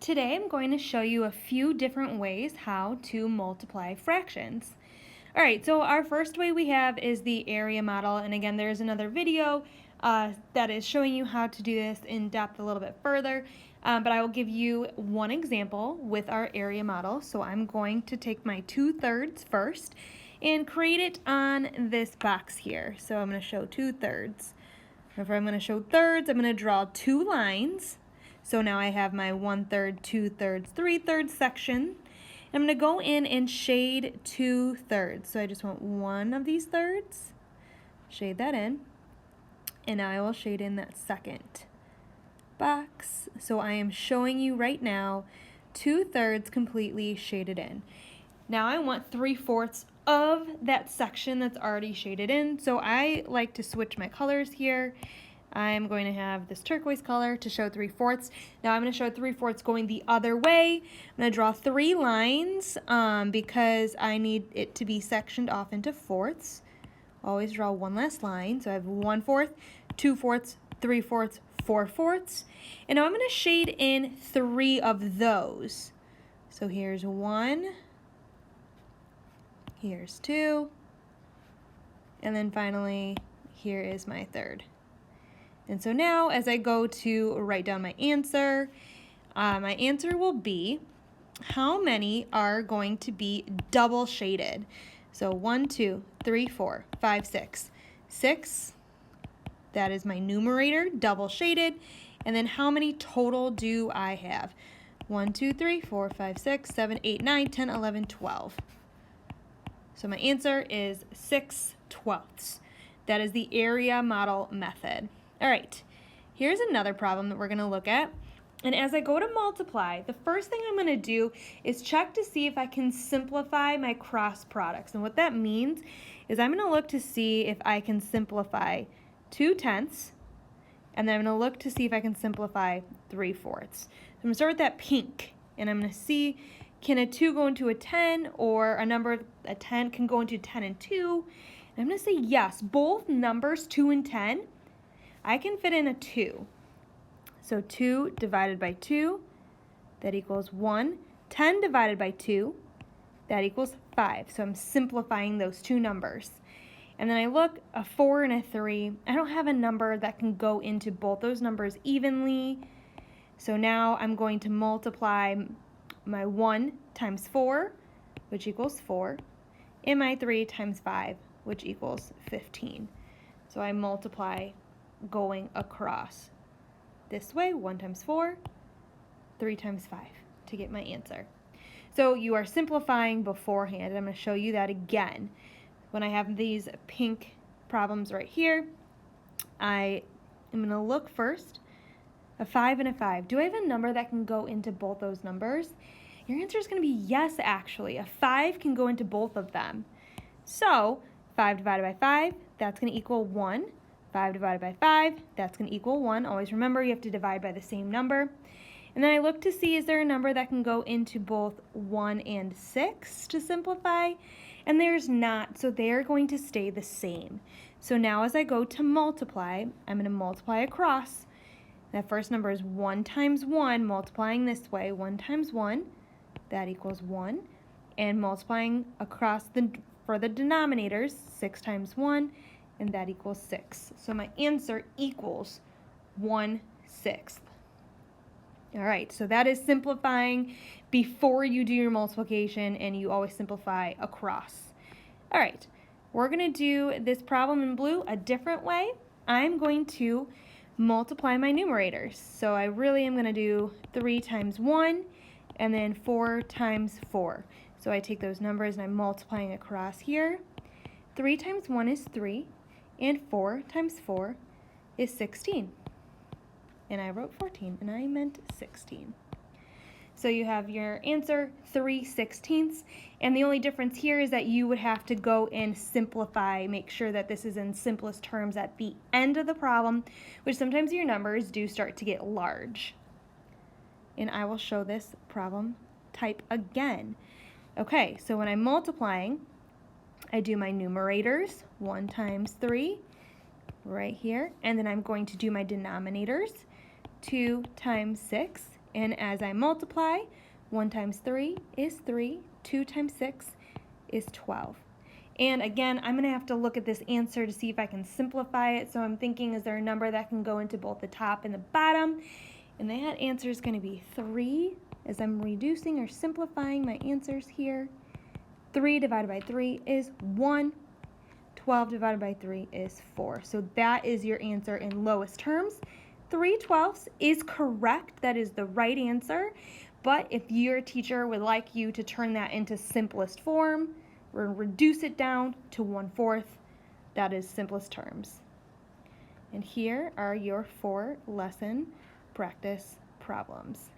Today I'm going to show you a few different ways how to multiply fractions. Alright, so our first way we have is the area model, and again there's another video that is showing you how to do this in depth a little bit further, but I will give you one example with our area model. So I'm going to take my 2/3 first and create it on this box here. So I'm going to show 2/3. If I'm going to show thirds, I'm going to draw two lines. So now I have my 1/3, 2/3, 3/3 section. I'm going to go in and shade 2/3. So I just want one of these thirds, shade that in, and now I will shade in that second box. So I am showing you right now 2/3 completely shaded in. Now I want 3/4 of that section that's already shaded in. So I like to switch my colors here. I'm going to have this turquoise color to show 3/4. Now I'm going to show 3/4 going the other way. I'm going to draw 3 lines because I need it to be sectioned off into fourths. Always draw one last line. So I have 1/4, 2/4, 3/4, 4/4. And now I'm going to shade in 3 of those. So here's 1. Here's 2, and then finally here is my third. And so now as I go to write down my answer will be how many are going to be double shaded. So 1, 2, 3, 4, 5, 6. 6, that is my numerator, double shaded. And then how many total do I have? 1, 2, 3, 4, 5, 6, 7, 8, 9, 10, 11, 12. So my answer is 6/12. That is the area model method. All right, here's another problem that we're going to look at. And as I go to multiply, the first thing I'm going to do is check to see if I can simplify my cross products. And what that means is I'm going to look to see if I can simplify 2/10, and then I'm going to look to see if I can simplify 3/4. So I'm going to start with that pink, and I'm going to see, can a 2 go into a 10, or a 10 can go into 10 and 2? And I'm going to say yes, both numbers 2 and 10, I can fit in a 2. So 2 divided by 2, that equals 1. 10 divided by 2, that equals 5. So I'm simplifying those two numbers. And then I look, a 4 and a 3, I don't have a number that can go into both those numbers evenly. So now I'm going to multiply my 1 times 4, which equals 4, and my 3 times 5, which equals 15. So I multiply going across this way, 1 times 4, 3 times 5 to get my answer. So you are simplifying beforehand. I'm going to show you that again. When I have these pink problems right here, I am going to look first. A 5 and a 5. Do I have a number that can go into both those numbers? Your answer is going to be yes, actually. A 5 can go into both of them. So 5 divided by 5, that's going to equal 1. 5 divided by 5, that's going to equal 1. Always remember you have to divide by the same number. And then I look to see, is there a number that can go into both 1 and 6 to simplify? And there's not, so they're going to stay the same. So now as I go to multiply, I'm going to multiply across. That first number is 1 times 1, multiplying this way, 1 times 1, that equals 1. And multiplying across for the denominators, 6 times 1, and that equals 6. So my answer equals 1/6. All right, so that is simplifying before you do your multiplication, and you always simplify across. All right, we're going to do this problem in blue a different way. I'm going to multiply my numerators. So I really am going to do 3 times 1 and then 4 times 4. So I take those numbers and I'm multiplying across here. 3 times 1 is 3, and 4 times 4 is 16. And I wrote 14, and I meant 16. So you have your answer, 3/16. And the only difference here is that you would have to go and simplify, make sure that this is in simplest terms at the end of the problem, which sometimes your numbers do start to get large. And I will show this problem type again. Okay, so when I'm multiplying, I do my numerators, 1 times 3, right here, and then I'm going to do my denominators, 2 times 6, And as I multiply, 1 times 3 is 3, 2 times 6 is 12. And again, I'm going to have to look at this answer to see if I can simplify it. So I'm thinking, is there a number that can go into both the top and the bottom? And that answer is going to be 3, as I'm reducing or simplifying my answers here. 3 divided by 3 is 1. 12 divided by 3 is 4. So that is your answer in lowest terms. 3/12 is correct. That is the right answer. But if your teacher would like you to turn that into simplest form, we're going to reduce it down to 1/4. That is simplest terms. And here are your 4 lesson practice problems.